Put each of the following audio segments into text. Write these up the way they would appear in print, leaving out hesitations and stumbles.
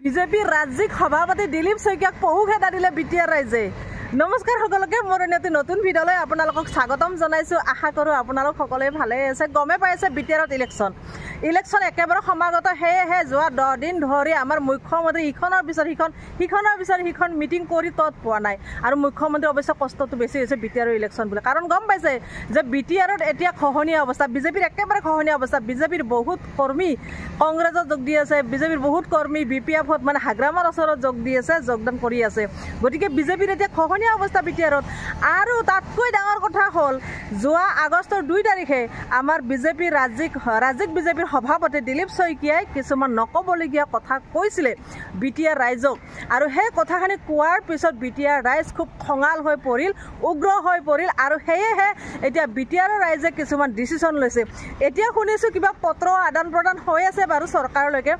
বিজেপিৰ ৰাজ্যিক সভাপতি দিলীপ শইকীয়াক পহু খেদা দিলে বিটিআৰ ৰাইজে। নমস্কাৰ সকলোকে, মোৰ এটি নতুন ভিডিঅ'লৈ আপোনালোকক স্বাগতম জনাইছোঁ। আশা কৰোঁ আপোনালোক সকলোৱে ভালে আছে। গমে পাইছে বিটিআৰত ইলেকশ্যন একেবাৰে সমাগত। সেয়েহে যোৱা 10 দিন ধৰি আমাৰ মুখ্যমন্ত্ৰী ইখনৰ পিছত সিখন মিটিং কৰি তত পোৱা নাই। আৰু মুখ্যমন্ত্ৰী অৱশ্যে কষ্টটো বেছি হৈছে বিটিআৰৰ ইলেকশ্যন বুলি, কাৰণ গম পাইছে যে বিটিআৰত এতিয়া খহনীয়া অৱস্থা, বিজেপিৰ একেবাৰে খহনীয়া অৱস্থা। বিজেপিৰ বহুত কৰ্মী কংগ্ৰেছত যোগ দি আছে, বিজেপিৰ বহুত কৰ্মী BPFত মানে হাগ্ৰামাৰ ওচৰত যোগদান কৰি আছে। গতিকে বিজেপিৰ এতিয়া খহনীয়া অৱস্থা বিটিআৰত। আৰু তাতকৈ ডাঙৰ কথা হ'ল যোৱা আগষ্টৰ 2 তাৰিখে আমাৰ বিজেপিৰ ৰাজ্যিক বিজেপিৰ সভাপতি দিলীপ শইকীয়াই কিছুমান নক'বলগীয়া কথা কৈছিলে বিটিআৰ ৰাইজক। আৰু সেই কথাখিনি কোৱাৰ পিছত বিটিআৰ ৰাইজ খুব খঙাল হৈ পৰিল, উগ্ৰ হৈ পৰিল। আৰু সেয়েহে এতিয়া বিটিআৰৰ ৰাইজে কিছুমান ডিচিশ্যন লৈছে। এতিয়া শুনিছোঁ কিবা পত্ৰ আদান প্ৰদান হৈ আছে বাৰু চৰকাৰলৈকে।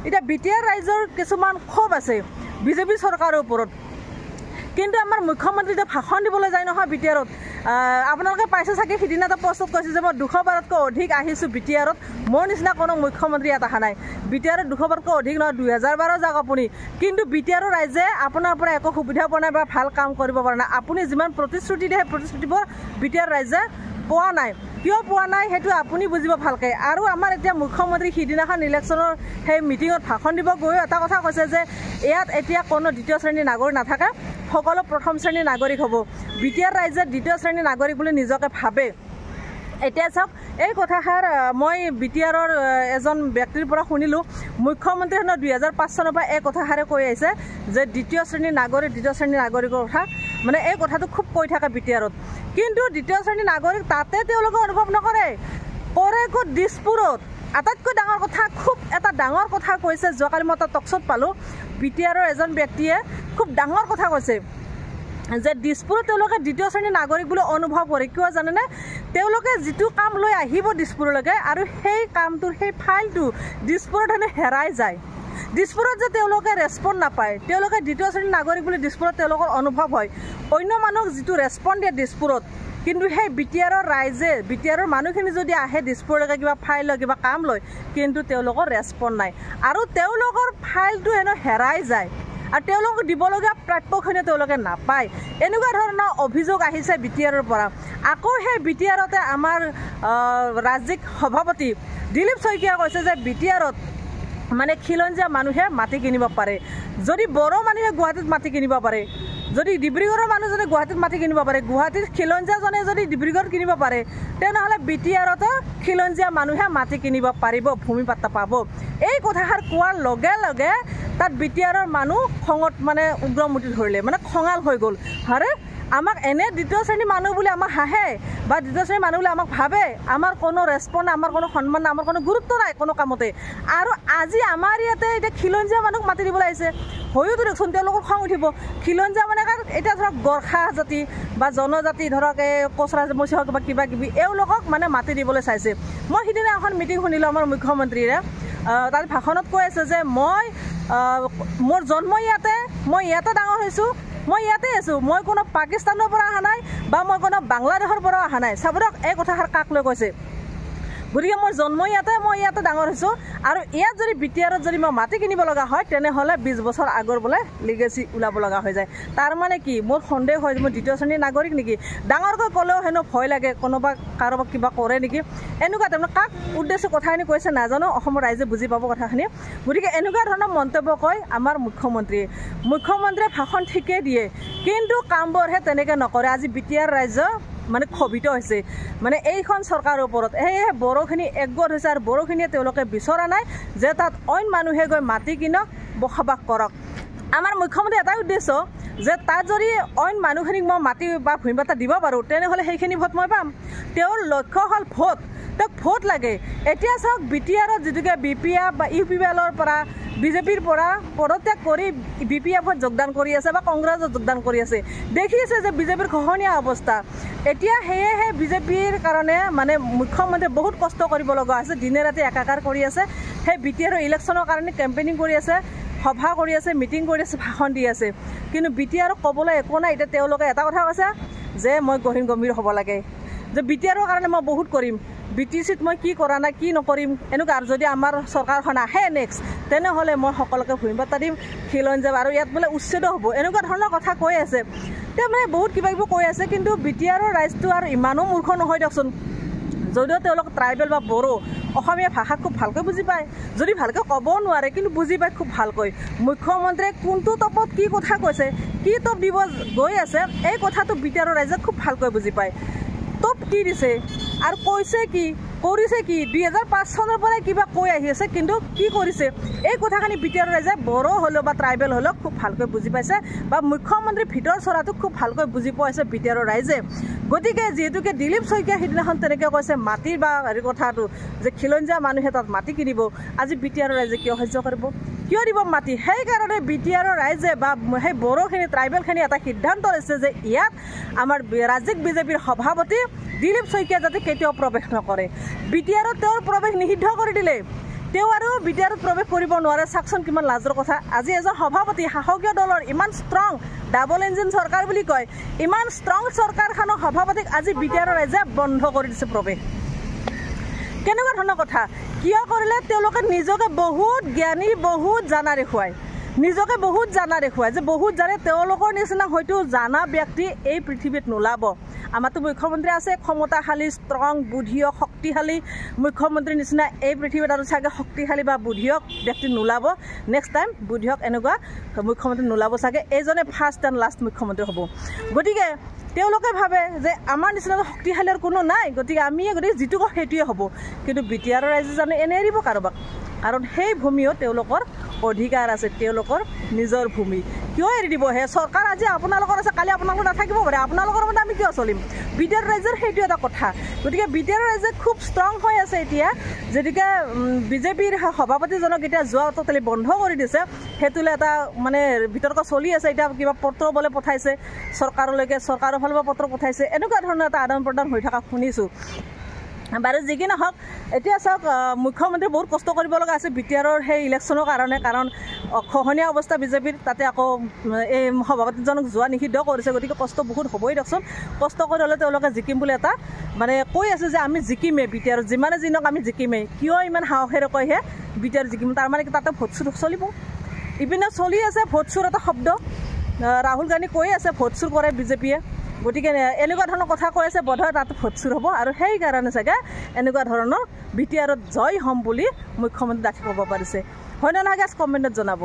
এতিয়া বিটিআৰ ৰাইজৰ কিছুমান ক্ষোভ আছে বিজেপি চৰকাৰৰ ওপৰত। কিন্তু আমাৰ মুখ্যমন্ত্ৰী যে ভাষণ দিবলৈ যায় নহয় বিটিআৰত, আপোনালোকে পাইছে চাগে, সিদিনা এটা পোষ্টত কৈছে যে মই 200 বাৰতকৈ অধিক আহিছোঁ বিটিআৰত। মোৰ নিচিনা কোনো মুখ্যমন্ত্ৰী ইয়াত অহা নাই। বিটিআৰত 200 বাৰতকৈ অধিক নহয়, 2000 বাৰো যাওক আপুনি। কিন্তু বিটিআৰৰ ৰাইজে আপোনাৰ পৰা একো সুবিধা পোৱা নাই বা ভাল কাম কৰিব পৰা নাই। আপুনি যিমান প্ৰতিশ্ৰুতি দিয়ে সেই প্ৰতিশ্ৰুতিবোৰ বিটিআৰ ৰাইজে পোৱা নাই। কিয় পোৱা নাই সেইটো আপুনি বুজিব ভালকৈ। আৰু আমাৰ এতিয়া মুখ্যমন্ত্ৰী সিদিনাখন ইলেকশ্যনৰ সেই মিটিঙত ভাষণ দিব গৈও এটা কথা কৈছে যে ইয়াত এতিয়া কোনো দ্বিতীয় শ্ৰেণীৰ নাগৰিক নাথাকে, সকলো প্ৰথম শ্ৰেণীৰ নাগৰিক হ'ব। বিটিআৰ ৰাইজে দ্বিতীয় শ্ৰেণীৰ নাগৰিক বুলি নিজকে ভাবে। এতিয়া চাওক, এই কথাষাৰ মই বিটিআৰৰ এজন ব্যক্তিৰ পৰা শুনিলোঁ। মুখ্যমন্ত্ৰী 2005 চনৰ পৰা এই কথাষাৰে কৈ আহিছে যে দ্বিতীয় শ্ৰেণীৰ নাগৰিকৰ কথা, মানে এই কথাটো খুব কৈ থাকে বিটিআৰত। কিন্তু দ্বিতীয় শ্ৰেণীৰ নাগৰিক তাতে তেওঁলোকে অনুভৱ নকৰে, কৰে ক'ত? দিছপুৰত। আটাইতকৈ ডাঙৰ কথা, খুব এটা ডাঙৰ কথা কৈছে। যোৱাকালি মই এটা টকশ্ব'ত পালোঁ, বিটিআৰৰ এজন ব্যক্তিয়ে খুব ডাঙৰ কথা কৈছে যে দিছপুৰত তেওঁলোকে দ্বিতীয় শ্ৰেণীৰ নাগৰিক বুলি অনুভৱ কৰে। কিয় জানেনে? তেওঁলোকে যিটো কাম লৈ আহিব দিছপুৰলৈকে আৰু সেই কামটোৰ সেই ফাইলটো দিছপুৰত হেনো হেৰাই যায়। দিছপুৰত যে তেওঁলোকে ৰেছপণ্ড নাপায়, তেওঁলোকে দ্বিতীয় শ্ৰেণীৰ নাগৰিক বুলি দিছপুৰত তেওঁলোকৰ অনুভৱ হয়। অন্য মানুহক যিটো ৰেছপণ্ড দিয়ে দিছপুৰত, কিন্তু সেই বিটিআৰৰ ৰাইজে, বিটিআৰৰ মানুহখিনি যদি আহে দিছপুৰলৈকে কিবা ফাইল লয়, কিবা কাম লয়, কিন্তু তেওঁলোকৰ ৰেছপণ্ড নাই। আৰু তেওঁলোকৰ ফাইলটো হেনো হেৰাই যায় আৰু তেওঁলোকক দিবলগীয়া প্ৰাপ্যখিনি তেওঁলোকে নাপায়। এনেকুৱা ধৰণৰ অভিযোগ আহিছে বিটিআৰৰ পৰা। আকৌ সেই বিটিআৰতে আমাৰ ৰাজ্যিক সভাপতি দিলীপ শইকীয়া কৈছে যে বিটিআৰত মানে খিলঞ্জীয়া মানুহে মাটি কিনিব পাৰে। যদি বড়ো মানুহে গুৱাহাটীত মাটি কিনিব পাৰে, যদি ডিব্ৰুগড়ৰ মানুহ যদি গুৱাহাটীত মাটি কিনিব পাৰে, গুৱাহাটীৰ খিলঞ্জীয়াজনে যদি ডিব্ৰুগড় কিনিব পাৰে, তেনেহ'লে বিটিআৰতো খিলঞ্জীয়া মানুহে মাটি কিনিব পাৰিব, ভূমি পাত্তা পাব। এই কথাষাৰ কোৱাৰ লগে লগে তাত বিটিআৰৰ মানুহ খঙত মানে উগ্ৰমুটি ধৰিলে, মানে খঙাল হৈ গ'ল। আৰে আমাক এনে দ্বিতীয় শ্ৰেণীৰ মানুহ বুলি আমাক হাঁহে বা দ্বিতীয় শ্ৰেণীৰ মানুহ বুলি আমাক ভাবে, আমাৰ কোনো ৰেছপণ্ড, আমাৰ কোনো সন্মান নাই, আমাৰ কোনো গুৰুত্ব নাই কোনো কামতে। আৰু আজি আমাৰ ইয়াতে এতিয়া খিলঞ্জীয়া মানুহক মাতি দিবলৈ আহিছে, হয়তো দেখোন তেওঁলোকৰ খং উঠিব। খিলঞ্জীয়া মানে এতিয়া ধৰক গোৰ্খা জাতি বা জনজাতি, ধৰক এই কোচৰা মচি হওক বা কিবা কিবি, এওঁলোকক মানে মাতি দিবলৈ চাইছে। মই সিদিনা এখন মিটিং শুনিলোঁ আমাৰ মুখ্যমন্ত্ৰীৰে, তাত ভাষণত কৈ আছে যে মোৰ জন্ম ইয়াতে, মই ইয়াতে ডাঙৰ হৈছোঁ, মই ইয়াতে আছোঁ, মই কোনো পাকিস্তানৰ পৰা অহা নাই বা মই কোনো বাংলাদেশৰ পৰাও অহা নাই। চাব দিয়ক এই কথাষাৰ কাক লৈ কৈছে। গতিকে মোৰ জন্ম ইয়াতে, মই ইয়াতে ডাঙৰ হৈছোঁ। আৰু ইয়াত যদি বিটিআৰত যদি মই মাটি কিনিব লগা হয়, তেনেহ'লে 20 বছৰ আগৰ বোলে লিগেচি ওলাব লগা হৈ যায়। তাৰ মানে কি, মোৰ সন্দেহ হয় মই দ্বিতীয় শ্ৰেণীৰ নাগৰিক নেকি? ডাঙৰকৈ ক'লেও হেনো ভয় লাগে, কোনোবা কাৰোবাক কিবা কৰে নেকি, এনেকুৱা তাৰমানে। কাক উদ্দেশ্য কথাখিনি কৈছে নাজানো, অসমৰ ৰাইজে বুজি পাব কথাখিনি। গতিকে এনেকুৱা ধৰণৰ মন্তব্য কয় আমাৰ মুখ্যমন্ত্ৰীয়ে ভাষণ ঠিকেই দিয়ে, কিন্তু কামবোৰহে তেনেকৈ নকৰে। আজি বিটিআৰ ৰাইজ মানে ক্ষোভিত হৈছে মানে এইখন চৰকাৰৰ ওপৰত। সেয়েহে বড়োখিনি একগোট হৈছে আৰু বড়োখিনিয়ে তেওঁলোকে বিচৰা নাই যে তাত অইন মানুহে গৈ মাটি কিনক, বসবাস কৰক। আমাৰ মুখ্যমন্ত্ৰী এটাই উদ্দেশ্য যে তাত যদি অইন মানুহখিনিক মই মাটি বা ভূমি পাত্তা দিব পাৰোঁ, তেনেহ'লে সেইখিনি ভোট মই পাম। তেওঁৰ লক্ষ্য হ'ল ভোট, তেওঁক ভোট লাগে। এতিয়া চাওক, বিটিআৰত যিটোকে BPF বা UPPLৰ পৰা বিজেপিৰ পৰা পদত্যাগ কৰি BPFত যোগদান কৰি আছে বা কংগ্ৰেছত যোগদান কৰি আছে, দেখিছে যে বিজেপিৰ খহনীয়া অৱস্থা। এতিয়া সেয়েহে বিজেপিৰ কাৰণে মানে মুখ্যমন্ত্ৰীয়ে বহুত কষ্ট কৰিব লগা হৈছে, দিনে ৰাতি একাকাৰ কৰি আছে। সেই বিটিআৰৰ ইলেকশ্যনৰ কাৰণে কেম্পেইনিং কৰি আছে, সভা কৰি আছে, মিটিং কৰি আছে, ভাষণ দি আছে। কিন্তু বিটিআৰক ক'বলৈ একো নাই। এতিয়া তেওঁলোকে এটা কথা কৈছে যে মই গহীন গম্ভীৰ হ'ব লাগে, যে বিটিআৰৰ কাৰণে মই বহুত কৰিম। BTCত মই কি কৰা নাই কি নকৰিম এনেকুৱা আৰু যদি আমাৰ চৰকাৰখন আহে নেক্সট তেনেহ'লে মই সকলোকে ভূমিপট্টা দিম খিলঞ্জীয়া আৰু ইয়াত বোলে উচ্ছেদ হ'ব এনেকুৱা ধৰণৰ কথা কৈ আছে তেওঁ মানে বহুত কিবা কিবি কৈ আছে কিন্তু BTRৰ ৰাইজটো আৰু ইমানো মূৰ্খ নহয় দিয়কচোন যদিও তেওঁলোক ট্ৰাইবেল বা বড়ো অসমীয়া ভাষা খুব ভালকৈ বুজি পায় যদি ভালকৈ ক'ব নোৱাৰে কিন্তু বুজি পায় খুব ভালকৈ মুখ্যমন্ত্ৰীয়ে কোনটো টপত কি কথা কৈছে কি টপ দিব গৈ আছে এই কথাটো BTRৰ ৰাইজে খুব ভালকৈ বুজি পায় টপ কি দিছে আৰু কৈছে কি কৰিছে কি 2005 চনৰ পৰাই কিবা কৈ আহি আছে কিন্তু কি কৰিছে এই কথাখিনি BTRৰ ৰাইজে বড়ো হ'লেও বা ট্ৰাইবেল হ'লেও খুব ভালকৈ বুজি পাইছে বা মুখ্যমন্ত্ৰীৰ ভিতৰ চৰাটো খুব ভালকৈ বুজি পাইছে BTRৰ ৰাইজে গতিকে যিহেতুকে দিলীপ শইকীয়া সিদিনাখন তেনেকৈ কৈছে মাটিৰ বা হেৰি কথাটো যে খিলঞ্জীয়া মানুহে তাত মাটি কিনিব আজি BTRৰ ৰাইজে কিয় সহ্য কৰিব কিয় দিব মাটি সেইকাৰণে BTRৰ ৰাইজে বা সেই বড়োখিনি ট্ৰাইবেলখিনি এটা সিদ্ধান্ত লৈছে যে ইয়াত আমাৰ ৰাজ্যিক বিজেপিৰ সভাপতি দিলীপ শইকীয়া যাতে কেতিয়াও প্ৰৱেশ নকৰে BTRত তেওঁৰ প্ৰৱেশ নিষিদ্ধ কৰি দিলে তেওঁ আৰু BTRত প্ৰৱেশ কৰিব নোৱাৰে চাকচোন কিমান লাজৰ কথা আজি এজন সভাপতি শাসকীয় দলৰ ইমান ষ্ট্ৰং ডাবল ইঞ্জিন চৰকাৰ বুলি কয় ইমান ষ্ট্ৰং চৰকাৰখনৰ সভাপতিক আজি BTRৰ ৰাইজে বন্ধ কৰি দিছে প্ৰৱেশ কেনেকুৱা ধৰণৰ কথা কিয় কৰিলে তেওঁলোকে নিজকে বহুত জ্ঞানী বহুত জানা দেখুৱায় নিজকে বহুত জানা দেখুৱায় যে বহুত জানে তেওঁলোকৰ নিচিনা হয়তো জানা ব্যক্তি এই পৃথিৱীত নোলাব আমাৰতো মুখ্যমন্ত্ৰী আছে ক্ষমতাশালী ষ্ট্ৰং বুদ্ধিয় শক্তিশালী মুখ্যমন্ত্ৰীৰ নিচিনা এই পৃথিৱীত আৰু চাগে শক্তিশালী বা বুদ্ধিয়ক ব্যক্তি নোলাব নেক্সট টাইম বুদ্ধিয়ক এনেকুৱা মুখ্যমন্ত্ৰী নোলাব চাগে এইজনে ফাৰ্ষ্ট এণ্ড লাষ্ট মুখ্যমন্ত্ৰী হ'ব গতিকে তেওঁলোকে ভাবে যে আমাৰ নিচিনা শক্তিশালী আৰু কোনো নাই গতিকে আমি গতিকে যিটো কওঁ সেইটোৱে হ'ব কিন্তু BTRৰ ৰাইজে জানে এনে এৰিব কাৰোবাক কাৰণ সেই ভূমিও তেওঁলোকৰ অধিকাৰ আছে তেওঁলোকৰ নিজৰ ভূমি কিয় এৰি দিব হে চৰকাৰ আজি আপোনালোকৰ আছে কালি আপোনালোকৰ নাথাকিব পাৰে আপোনালোকৰ মতে আমি কিয় চলিম BTR ৰাইজৰ সেইটো এটা কথা গতিকে BTR ৰাইজে খুব ষ্ট্ৰং হৈ আছে এতিয়া যেনেকৈ বিজেপিৰ সভাপতিজনক এতিয়া যোৱা ট'টেলি বন্ধ কৰি দিছে সেইটোলৈ এটা মানে বিতৰ্ক চলি আছে এতিয়া কিবা পত্ৰ বোলে পঠাইছে চৰকাৰলৈকে চৰকাৰৰ ফালৰ পৰা পত্ৰ পঠাইছে এনেকুৱা ধৰণৰ এটা আদান প্ৰদান হৈ থকা শুনিছোঁ বাৰু যি কি নহওক এতিয়া চাওক মুখ্যমন্ত্ৰী বহুত কষ্ট কৰিব লগা আছে BTRৰ সেই ইলেকশ্যনৰ কাৰণে কাৰণ খহনীয়া অৱস্থা বিজেপিৰ তাতে আকৌ এই সভাপতিজনক যোৱা নিষিদ্ধ কৰিছে গতিকে কষ্ট বহুত হ'বই দিয়কচোন কষ্ট কৰি হ'লে তেওঁলোকে জিকিম বুলি এটা মানে কৈ আছে যে আমি জিকিমেই BTR যিমানে যি নহওক আমি জিকিমেই কিয় ইমান সাহসেৰে কয়হে BTR জিকিম তাৰমানে তাতে ভোট চুৰ চলিব ইপিনে চলি আছে ভোট চুৰ এটা শব্দ ৰাহুল গান্ধী কৈ আছে ভোট চুৰ কৰে বিজেপিয়ে গতিকে এনেকুৱা ধৰণৰ কথা কৈ আছে বোধহয় তাত ভোট চুৰ হ'ব আৰু সেইকাৰণে চাগে এনেকুৱা ধৰণৰ BTRত জয় হ'ম বুলি মুখ্যমন্ত্ৰী ডাঠি ক'ব পাৰিছে হয় নে নহয় গাইজ কমেণ্টত জনাব